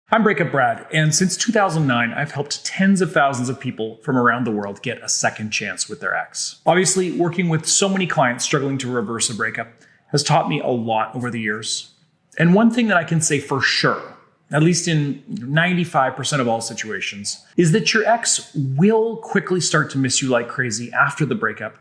I'm Breakup Brad, and since 2009, I've helped tens of thousands of people from around the world get a second chance with their ex. Obviously, working with so many clients struggling to reverse a breakup has taught me a lot over the years. And one thing that I can say for sure, at least in 95% of all situations, is that your ex will quickly start to miss you like crazy after the breakup,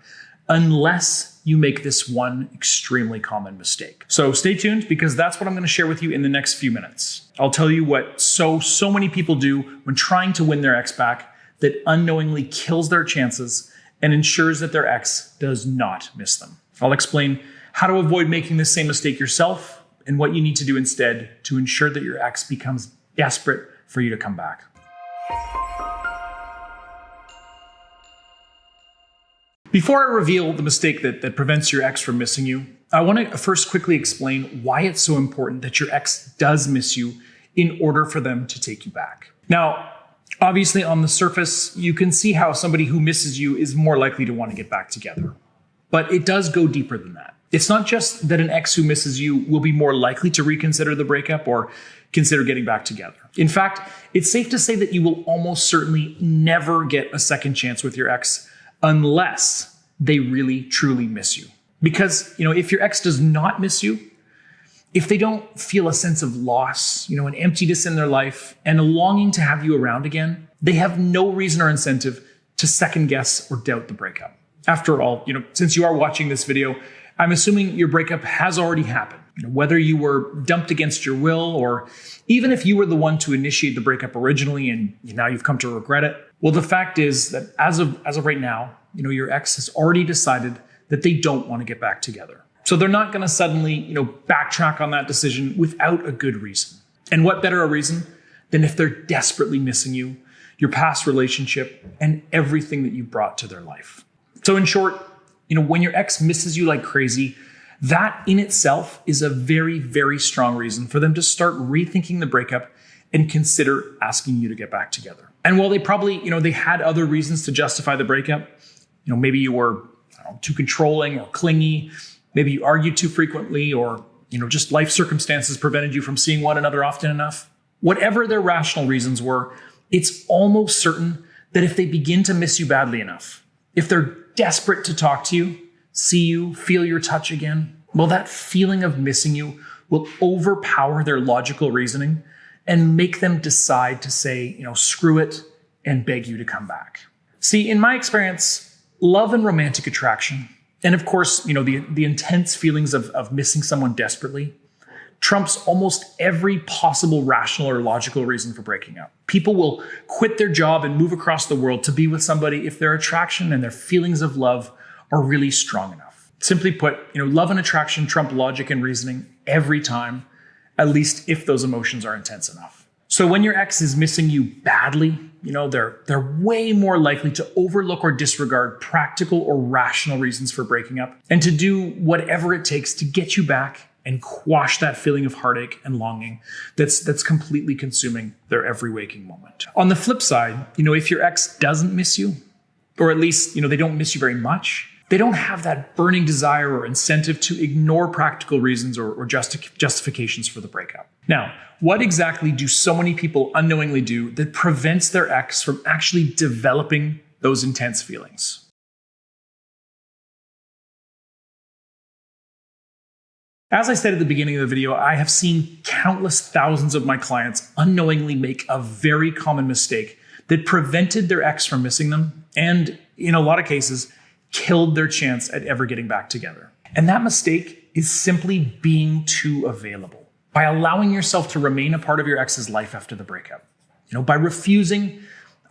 unless you make this one extremely common mistake. So stay tuned, because that's what I'm going to share with you in the next few minutes. I'll tell you what so many people do when trying to win their ex back that unknowingly kills their chances and ensures that their ex does not miss them. I'll explain how to avoid making the same mistake yourself and what you need to do instead to ensure that your ex becomes desperate for you to come back. Before I reveal the mistake that prevents your ex from missing you, I want to first quickly explain why it's so important that your ex does miss you in order for them to take you back. Now, obviously on the surface, you can see how somebody who misses you is more likely to want to get back together. But it does go deeper than that. It's not just that an ex who misses you will be more likely to reconsider the breakup or consider getting back together. In fact, it's safe to say that you will almost certainly never get a second chance with your ex unless they really, truly miss you. Because, if your ex does not miss you, if they don't feel a sense of loss, an emptiness in their life and a longing to have you around again, they have no reason or incentive to second guess or doubt the breakup. After all, since you are watching this video, I'm assuming your breakup has already happened. Whether you were dumped against your will, or even if you were the one to initiate the breakup originally and now you've come to regret it. Well, the fact is that as of right now, your ex has already decided that they don't want to get back together. So they're not going to suddenly, backtrack on that decision without a good reason. And what better a reason than if they're desperately missing you, your past relationship, and everything that you brought to their life. So in short, when your ex misses you like crazy, that in itself is a very, very strong reason for them to start rethinking the breakup and consider asking you to get back together. And while they probably, they had other reasons to justify the breakup, maybe you were too controlling or clingy, maybe you argued too frequently, or, just life circumstances prevented you from seeing one another often enough. Whatever their rational reasons were, it's almost certain that if they begin to miss you badly enough, if they're desperate to talk to you, see you, feel your touch again, well, that feeling of missing you will overpower their logical reasoning and make them decide to say, screw it, and beg you to come back. See, in my experience, love and romantic attraction, and of course, the intense feelings of missing someone desperately, trumps almost every possible rational or logical reason for breaking up. People will quit their job and move across the world to be with somebody if their attraction and their feelings of love are really strong enough. Simply put, love and attraction trump logic and reasoning every time, at least if those emotions are intense enough. So when your ex is missing you badly, they're way more likely to overlook or disregard practical or rational reasons for breaking up and to do whatever it takes to get you back and quash that feeling of heartache and longing that's completely consuming their every waking moment. On the flip side, if your ex doesn't miss you, or at least, they don't miss you very much, they don't have that burning desire or incentive to ignore practical reasons or justifications for the breakup. Now, what exactly do so many people unknowingly do that prevents their ex from actually developing those intense feelings? As I said at the beginning of the video, I have seen countless thousands of my clients unknowingly make a very common mistake that prevented their ex from missing them and, in a lot of cases, killed their chance at ever getting back together. And that mistake is simply being too available. By allowing yourself to remain a part of your ex's life after the breakup. By refusing,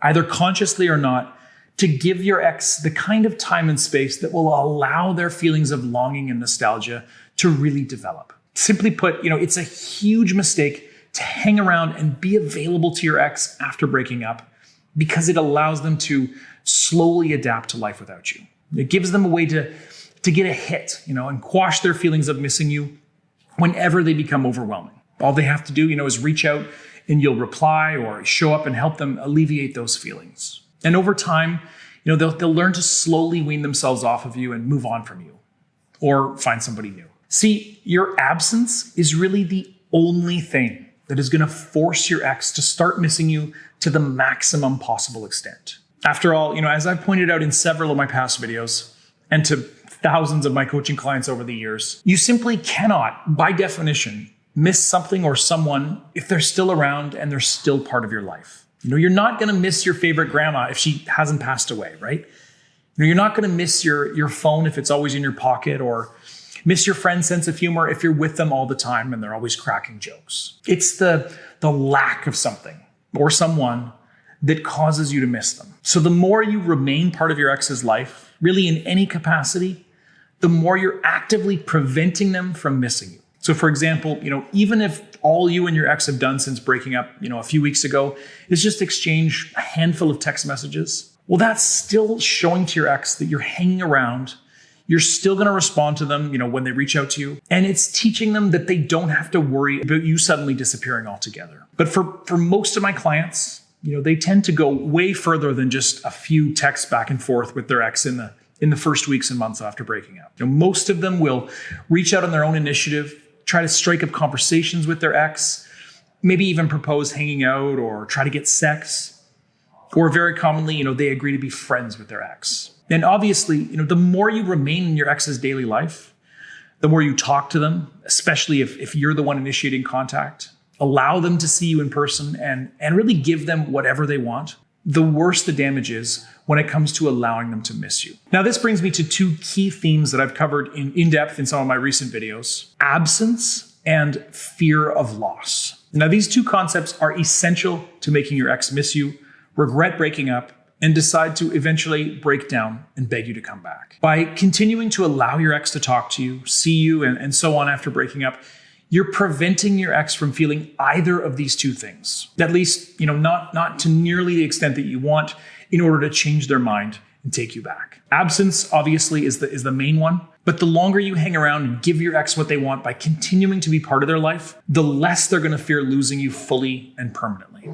either consciously or not, to give your ex the kind of time and space that will allow their feelings of longing and nostalgia to really develop. Simply put, it's a huge mistake to hang around and be available to your ex after breaking up because it allows them to slowly adapt to life without you. It gives them a way to get a hit, and quash their feelings of missing you whenever they become overwhelming. All they have to do, is reach out and you'll reply or show up and help them alleviate those feelings. And over time, they'll learn to slowly wean themselves off of you and move on from you or find somebody new. See, your absence is really the only thing that is going to force your ex to start missing you to the maximum possible extent. After all, as I've pointed out in several of my past videos and to thousands of my coaching clients over the years, you simply cannot, by definition, miss something or someone if they're still around and they're still part of your life. You're not going to miss your favorite grandma if she hasn't passed away, right? You're not going to miss your phone if it's always in your pocket, or miss your friend's sense of humor if you're with them all the time and they're always cracking jokes. It's the lack of something or someone that causes you to miss them. So the more you remain part of your ex's life, really in any capacity, the more you're actively preventing them from missing you. So for example, even if all you and your ex have done since breaking up, a few weeks ago is just exchange a handful of text messages, well, that's still showing to your ex that you're hanging around. You're still going to respond to them, when they reach out to you. And it's teaching them that they don't have to worry about you suddenly disappearing altogether. But for most of my clients, they tend to go way further than just a few texts back and forth with their ex in the first weeks and months after breaking up. Most of them will reach out on their own initiative, try to strike up conversations with their ex, maybe even propose hanging out or try to get sex. Or very commonly, they agree to be friends with their ex. And obviously, the more you remain in your ex's daily life, the more you talk to them, especially if you're the one initiating contact, allow them to see you in person and really give them whatever they want, the worse the damage is when it comes to allowing them to miss you. Now, this brings me to two key themes that I've covered in depth in some of my recent videos: absence and fear of loss. Now, these two concepts are essential to making your ex miss you, regret breaking up, and decide to eventually break down and beg you to come back. By continuing to allow your ex to talk to you, see you, and so on after breaking up, you're preventing your ex from feeling either of these two things. At least, not to nearly the extent that you want, in order to change their mind and take you back. Absence, obviously, is the main one. But the longer you hang around and give your ex what they want by continuing to be part of their life, the less they're going to fear losing you fully and permanently.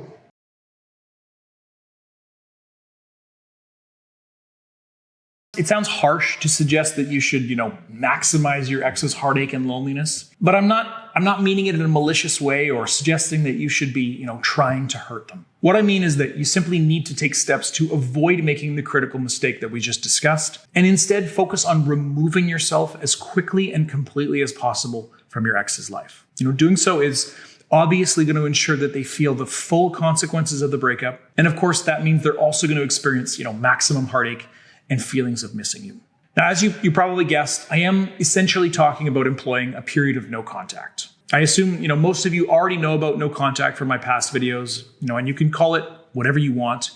It sounds harsh to suggest that you should, maximize your ex's heartache and loneliness, but I'm not meaning it in a malicious way or suggesting that you should be, trying to hurt them. What I mean is that you simply need to take steps to avoid making the critical mistake that we just discussed, and instead focus on removing yourself as quickly and completely as possible from your ex's life. Doing so is obviously going to ensure that they feel the full consequences of the breakup. And of course, that means they're also going to experience, maximum heartache and feelings of missing you. Now, as you probably guessed, I am essentially talking about employing a period of no contact. I assume, most of you already know about no contact from my past videos, and you can call it whatever you want,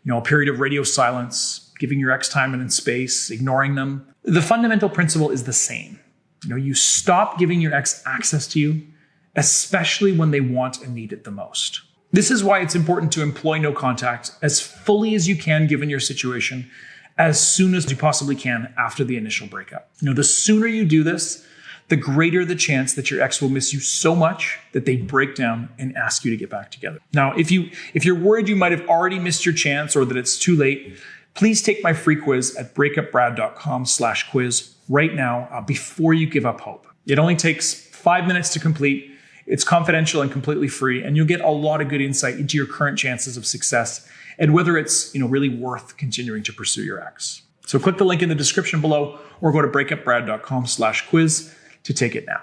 a period of radio silence, giving your ex time and space, ignoring them. The fundamental principle is the same. You stop giving your ex access to you, especially when they want and need it the most. This is why it's important to employ no contact as fully as you can given your situation, as soon as you possibly can after the initial breakup. The sooner you do this, the greater the chance that your ex will miss you so much that they break down and ask you to get back together. Now, if you're worried you might have already missed your chance or that it's too late, please take my free quiz at breakupbrad.com/quiz right now before you give up hope. It only takes 5 minutes to complete. It's confidential and completely free, and you'll get a lot of good insight into your current chances of success and whether it's really worth continuing to pursue your ex. So click the link in the description below or go to breakupbrad.com/quiz to take it now.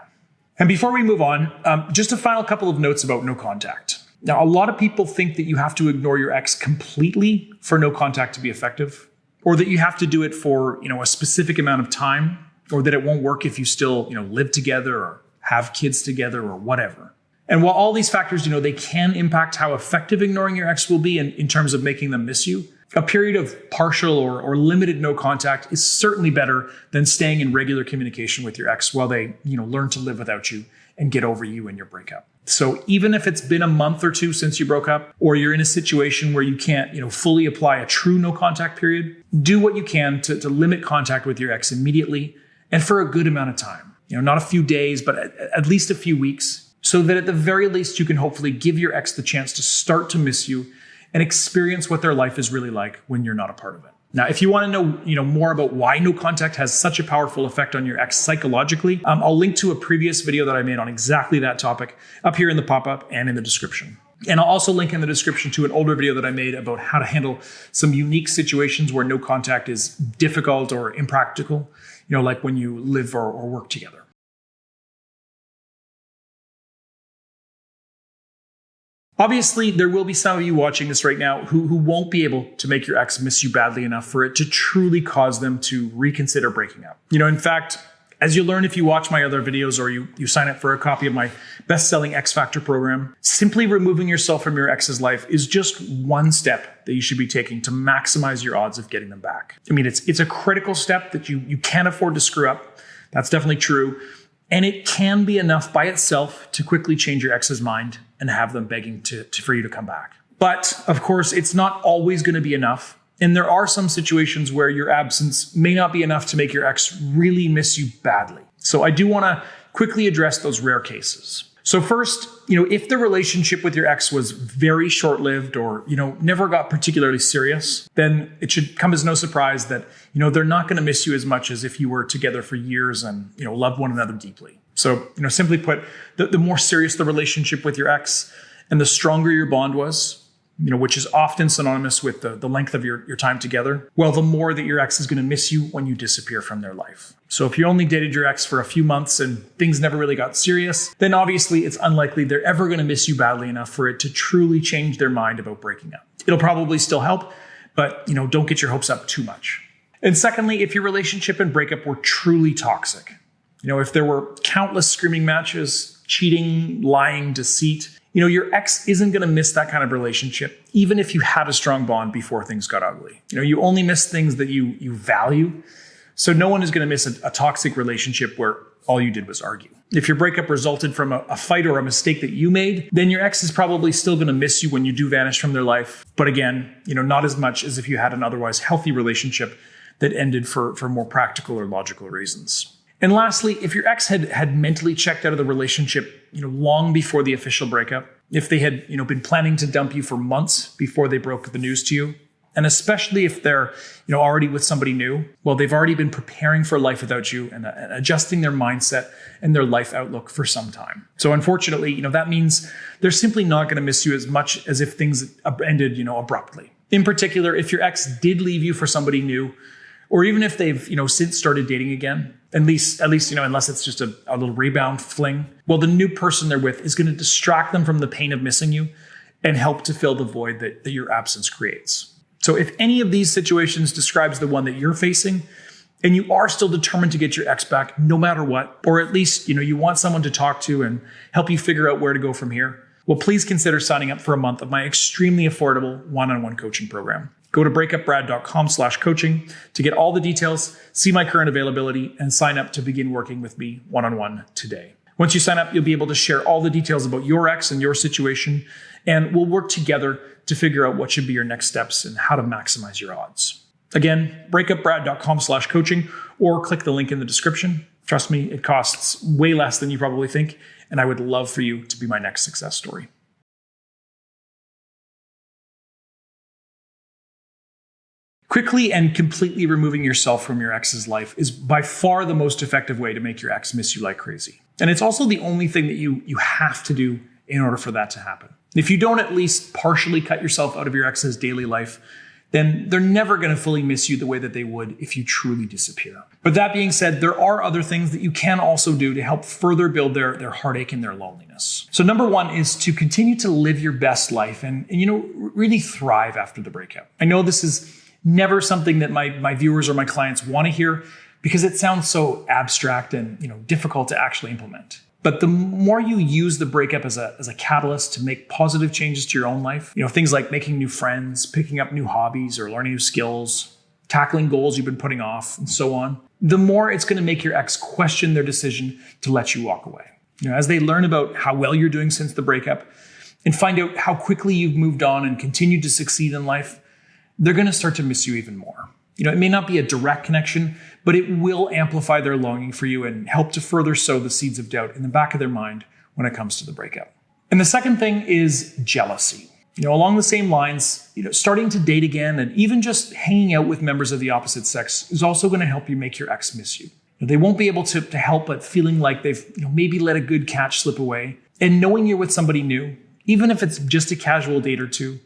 And before we move on, just a final couple of notes about no contact. Now, a lot of people think that you have to ignore your ex completely for no contact to be effective, or that you have to do it for a specific amount of time, or that it won't work if you still live together or have kids together or whatever. And while all these factors, they can impact how effective ignoring your ex will be in terms of making them miss you, a period of partial or limited no contact is certainly better than staying in regular communication with your ex while they, learn to live without you and get over you and your breakup. So even if it's been a month or two since you broke up, or you're in a situation where you can't, fully apply a true no contact period, do what you can to limit contact with your ex immediately and for a good amount of time. Not a few days, but at least a few weeks, so that at the very least you can hopefully give your ex the chance to start to miss you and experience what their life is really like when you're not a part of it. Now, if you want to know, more about why no contact has such a powerful effect on your ex psychologically, I'll link to a previous video that I made on exactly that topic up here in the pop-up and in the description. And I'll also link in the description to an older video that I made about how to handle some unique situations where no contact is difficult or impractical, like when you live or work together. Obviously, there will be some of you watching this right now who won't be able to make your ex miss you badly enough for it to truly cause them to reconsider breaking up. In fact, as you learn if you watch my other videos or you sign up for a copy of my best-selling X Factor program, simply removing yourself from your ex's life is just one step that you should be taking to maximize your odds of getting them back. It's a critical step that you can't afford to screw up. That's definitely true. And it can be enough by itself to quickly change your ex's mind and have them begging for you to come back. But of course, it's not always going to be enough. And there are some situations where your absence may not be enough to make your ex really miss you badly. So I do want to quickly address those rare cases. So first, if the relationship with your ex was very short-lived or, never got particularly serious, then it should come as no surprise that, they're not going to miss you as much as if you were together for years and, loved one another deeply. So, simply put, the more serious the relationship with your ex and the stronger your bond was, which is often synonymous with the length of your time together, well, the more that your ex is going to miss you when you disappear from their life. So if you only dated your ex for a few months and things never really got serious, then obviously it's unlikely they're ever going to miss you badly enough for it to truly change their mind about breaking up. It'll probably still help, but don't get your hopes up too much. And secondly, if your relationship and breakup were truly toxic, if there were countless screaming matches, cheating, lying, deceit, your ex isn't going to miss that kind of relationship, even if you had a strong bond before things got ugly. You only miss things that you value. So no one is going to miss a toxic relationship where all you did was argue. If your breakup resulted from a fight or a mistake that you made, then your ex is probably still going to miss you when you do vanish from their life. But again, not as much as if you had an otherwise healthy relationship that ended for more practical or logical reasons. And lastly, if your ex had mentally checked out of the relationship, long before the official breakup, if they had, been planning to dump you for months before they broke the news to you, and especially if they're, already with somebody new, well, they've already been preparing for life without you and adjusting their mindset and their life outlook for some time. So unfortunately, that means they're simply not going to miss you as much as if things ended, abruptly. In particular, if your ex did leave you for somebody new, or even if they've, since started dating again, at least, unless it's just a little rebound fling, well, the new person they're with is going to distract them from the pain of missing you and help to fill the void that your absence creates. So if any of these situations describes the one that you're facing, and you are still determined to get your ex back no matter what, or at least, you want someone to talk to and help you figure out where to go from here, well, please consider signing up for a month of my extremely affordable one-on-one coaching program. Go to breakupbrad.com/coaching to get all the details, see my current availability, and sign up to begin working with me one-on-one today. Once you sign up, you'll be able to share all the details about your ex and your situation, and we'll work together to figure out what should be your next steps and how to maximize your odds. Again, breakupbrad.com/coaching, or click the link in the description. Trust me, it costs way less than you probably think, and I would love for you to be my next success story. Quickly and completely removing yourself from your ex's life is by far the most effective way to make your ex miss you like crazy. And it's also the only thing that you have to do in order for that to happen. If you don't at least partially cut yourself out of your ex's daily life, then they're never going to fully miss you the way that they would if you truly disappear. But that being said, there are other things that you can also do to help further build their heartache and their loneliness. So number one is to continue to live your best life and really thrive after the breakup. I know this is never something that my viewers or my clients want to hear because it sounds so abstract and difficult to actually implement. But the more you use the breakup as a catalyst to make positive changes to your own life, things like making new friends, picking up new hobbies or learning new skills, tackling goals you've been putting off, and so on, the more it's going to make your ex question their decision to let you walk away. As they learn about how well you're doing since the breakup and find out how quickly you've moved on and continued to succeed in life, they're going to start to miss you even more. It may not be a direct connection, but it will amplify their longing for you and help to further sow the seeds of doubt in the back of their mind when it comes to the breakup. And the second thing is jealousy. Along the same lines, starting to date again and even just hanging out with members of the opposite sex is also going to help you make your ex miss you. They won't be able to help but feeling like they've maybe let a good catch slip away. And knowing you're with somebody new, even if it's just a casual date or two,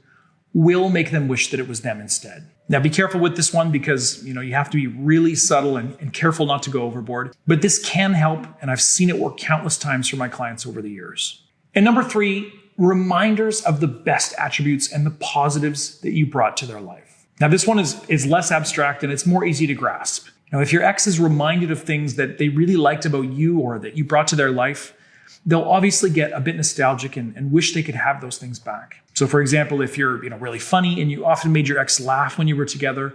will make them wish that it was them instead. Now be careful with this one because you have to be really subtle and careful not to go overboard. But this can help, and I've seen it work countless times for my clients over the years. And number 3, reminders of the best attributes and the positives that you brought to their life. Now this one is less abstract and it's more easy to grasp. If your ex is reminded of things that they really liked about you or that you brought to their life, they'll obviously get a bit nostalgic and wish they could have those things back. So for example, if you're really funny and you often made your ex laugh when you were together,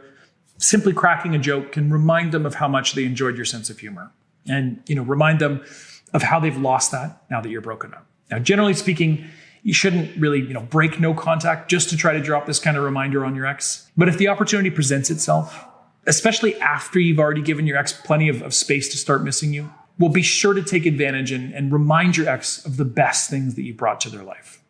simply cracking a joke can remind them of how much they enjoyed your sense of humor and remind them of how they've lost that now that you're broken up. Now, generally speaking, you shouldn't really break no contact just to try to drop this kind of reminder on your ex. But if the opportunity presents itself, especially after you've already given your ex plenty of space to start missing you, well, be sure to take advantage and remind your ex of the best things that you brought to their life.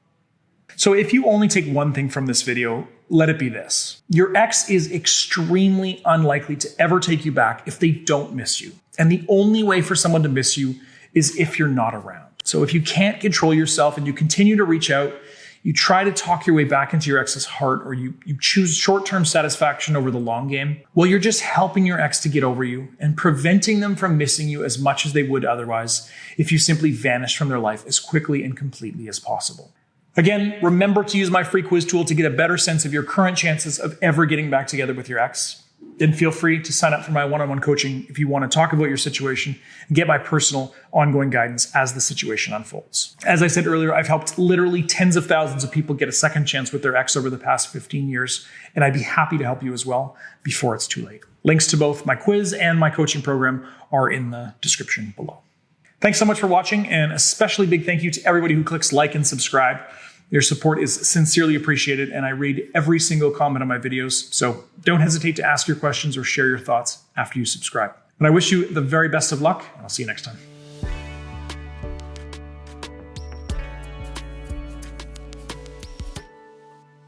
So if you only take one thing from this video, let it be this. Your ex is extremely unlikely to ever take you back if they don't miss you. And the only way for someone to miss you is if you're not around. So if you can't control yourself and you continue to reach out, you try to talk your way back into your ex's heart, or you choose short-term satisfaction over the long game, well, you're just helping your ex to get over you and preventing them from missing you as much as they would otherwise if you simply vanished from their life as quickly and completely as possible. Again, remember to use my free quiz tool to get a better sense of your current chances of ever getting back together with your ex. Then feel free to sign up for my one-on-one coaching if you want to talk about your situation and get my personal ongoing guidance as the situation unfolds. As I said earlier, I've helped literally tens of thousands of people get a second chance with their ex over the past 15 years, and I'd be happy to help you as well before it's too late. Links to both my quiz and my coaching program are in the description below. Thanks so much for watching, and especially big thank you to everybody who clicks like and subscribe. Your support is sincerely appreciated, and I read every single comment on my videos, so don't hesitate to ask your questions or share your thoughts after you subscribe. And I wish you the very best of luck, and I'll see you next time.